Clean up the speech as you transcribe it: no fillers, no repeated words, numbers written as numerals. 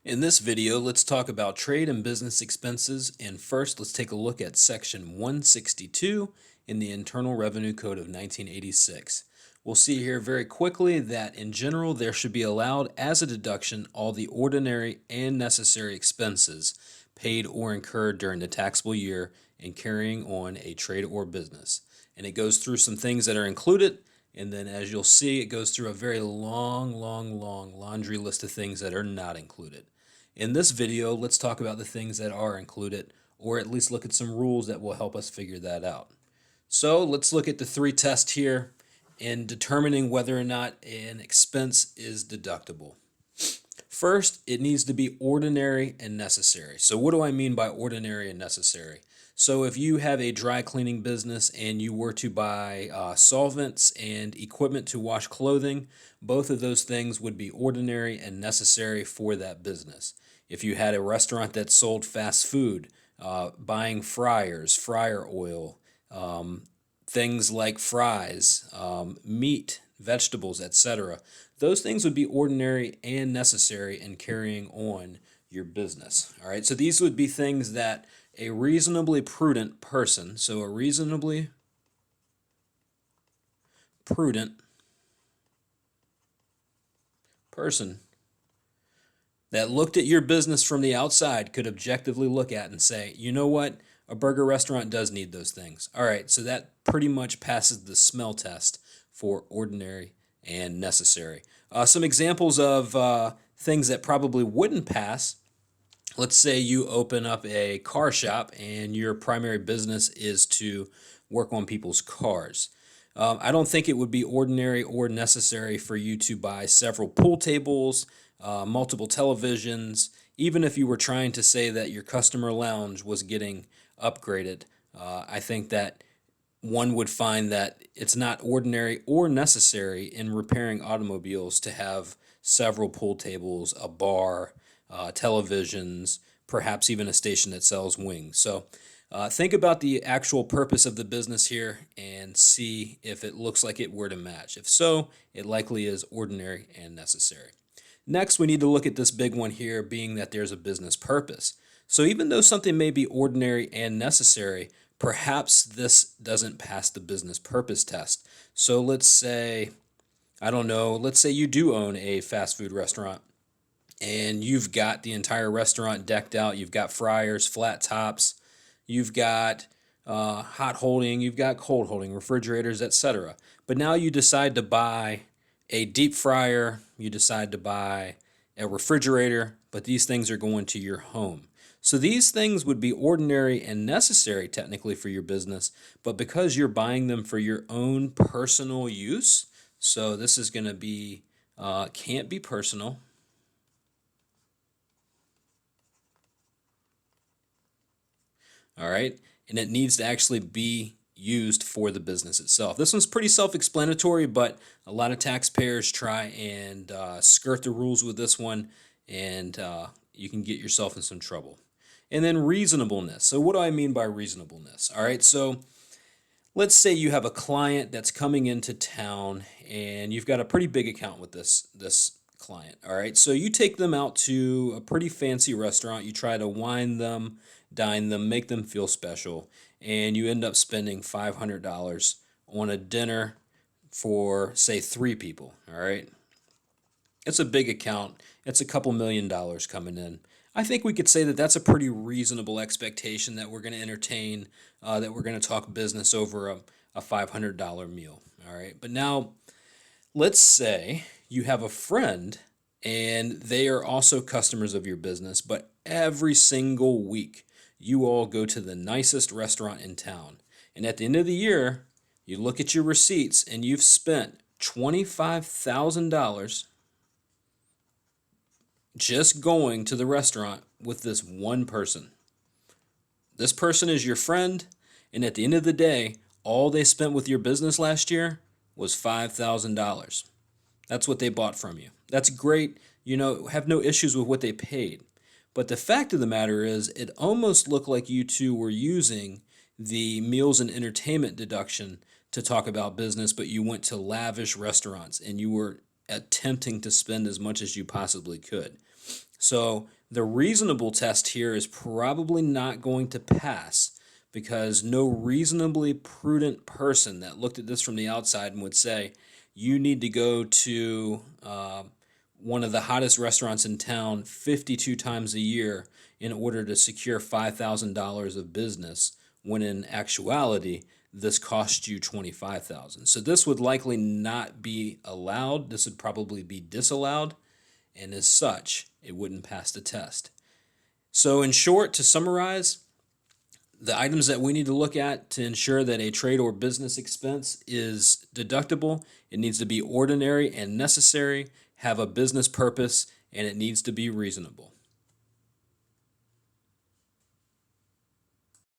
In this video, let's talk about trade and business expenses, and first let's take a look at Section 162 in the Internal Revenue Code of 1986. We'll see here very quickly that in general there should be allowed as a deduction all the ordinary and necessary expenses paid or incurred during the taxable year in carrying on a trade or business. And it goes through some things that are included, and then as you'll see, it goes through a very long laundry list of things that are not included. In this video, let's talk about the things that are included, or at least look at some rules that will help us figure that out. So let's look at the three tests here in determining whether or not an expense is deductible. First, it needs to be ordinary and necessary. So what do I mean by ordinary and necessary? So if you have a dry cleaning business and you were to buy solvents and equipment to wash clothing, both of those things would be ordinary and necessary for that business. If you had a restaurant that sold fast food, buying fryers, fryer oil, things like fries, meat, vegetables, etc., those things would be ordinary and necessary in carrying on your business. All right, so these would be things that a reasonably prudent person, so a reasonably prudent person that looked at your business from the outside could objectively look at and say, you know what, a burger restaurant does need those things. All right, so that pretty much passes the smell test for ordinary and necessary. Some examples of things that probably wouldn't pass. Let's say you open up a car shop and your primary business is to work on people's cars. I don't think it would be ordinary or necessary for you to buy several pool tables, multiple televisions, even if you were trying to say that your customer lounge was getting upgraded. I think that one would find that it's not ordinary or necessary in repairing automobiles to have several pool tables, a bar, televisions, perhaps even a station that sells wings. So think about the actual purpose of the business here and see if it looks like it were to match. If so, it likely is ordinary and necessary. Next, we need to look at this big one here, being that there's a business purpose. So even though something may be ordinary and necessary, perhaps this doesn't pass the business purpose test. So let's say, I don't know, let's say you do own a fast food restaurant and you've got the entire restaurant decked out. You've got fryers, flat tops, you've got hot holding, you've got cold holding, refrigerators, etc. But now you decide to buy a deep fryer, you decide to buy a refrigerator, but these things are going to your home. So these things would be ordinary and necessary technically for your business, but because you're buying them for your own personal use, so this is going to be, can't be personal. All right, and it needs to actually be used for the business itself. This one's pretty self-explanatory, but a lot of taxpayers try and skirt the rules with this one, and you can get yourself in some trouble. And then reasonableness. So what do I mean by reasonableness? All right, so let's say you have a client that's coming into town and you've got a pretty big account with this client. All right, so you take them out to a pretty fancy restaurant. You try to wine them, dine them, make them feel special, and you end up spending $500 on a dinner for, say, 3 people. All right, it's a big account. It's a couple $1,000,000 coming in. I think we could say that that's a pretty reasonable expectation that we're going to entertain, that we're going to talk business over a $500 meal. All right, but now let's say you have a friend and they are also customers of your business, but every single week you all go to the nicest restaurant in town. And at the end of the year, you look at your receipts and you've spent $25,000 just going to the restaurant with this one person. This person is your friend, and at the end of the day, all they spent with your business last year was $5,000. That's what they bought from you. That's great. You know, have no issues with what they paid. But the fact of the matter is, it almost looked like you two were using the meals and entertainment deduction to talk about business, but you went to lavish restaurants and you were attempting to spend as much as you possibly could. So the reasonable test here is probably not going to pass because no reasonably prudent person that looked at this from the outside and would say, you need to go to one of the hottest restaurants in town 52 times a year in order to secure $5,000 of business, when in actuality, this cost you $25,000. So this would likely not be allowed. This would probably be disallowed, and as such, it wouldn't pass the test. So in short, to summarize, the items that we need to look at to ensure that a trade or business expense is deductible: it needs to be ordinary and necessary, have a business purpose, and it needs to be reasonable.